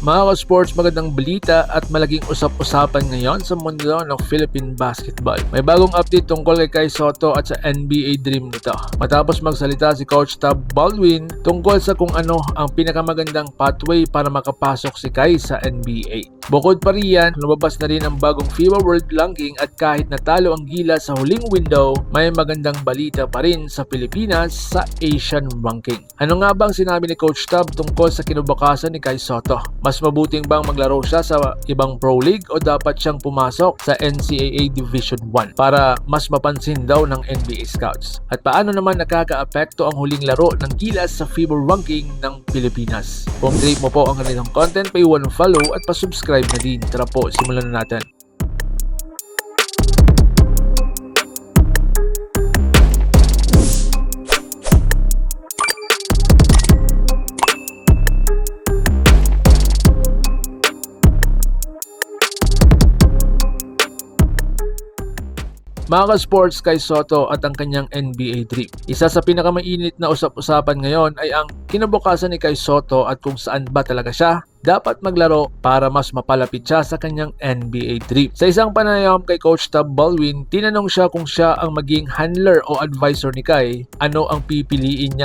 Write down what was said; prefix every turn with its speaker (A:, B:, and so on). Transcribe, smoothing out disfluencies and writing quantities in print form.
A: Mga ka-sports, magandang balita at malaking usap-usapan ngayon sa mundo ng Philippine basketball. May bagong update tungkol kay Kai Sotto at sa NBA dream nito. Matapos magsalita si Coach Tab Baldwin tungkol sa kung ano ang pinakamagandang pathway para makapasok si Kai sa NBA. Bukod pa riyan, lumabas na rin ang bagong FIBA World Ranking at kahit natalo ang Gilas sa huling window, may magandang balita pa rin sa Pilipinas sa Asian Ranking. Ano nga bang sinabi ni Coach Tab tungkol sa kinabukasan ni Kai Sotto? Mas mabuting bang maglaro siya sa ibang pro league o dapat siyang pumasok sa NCAA Division 1 para mas mapansin daw ng NBA scouts? At paano naman nakaka-apekto ang huling laro ng Gilas sa FIBA ranking ng Pilipinas? Kung trip mo po ang ganitong content, pa-iwan follow at pa-subscribe na din. Tara po, simulan na natin. Mga ka-sports, Kai Sotto at ang kanyang NBA dream. Isa sa pinakamainit na usap-usapan ngayon ay ang kinabukasan ni Kai Sotto at kung saan ba talaga siya dapat maglaro para mas mapalapit siya sa kanyang NBA dream. Sa isang panayam kay Coach Tab Baldwin, tinanong siya kung siya ang maging handler o advisor ni Kai, ano ang pipiliin niya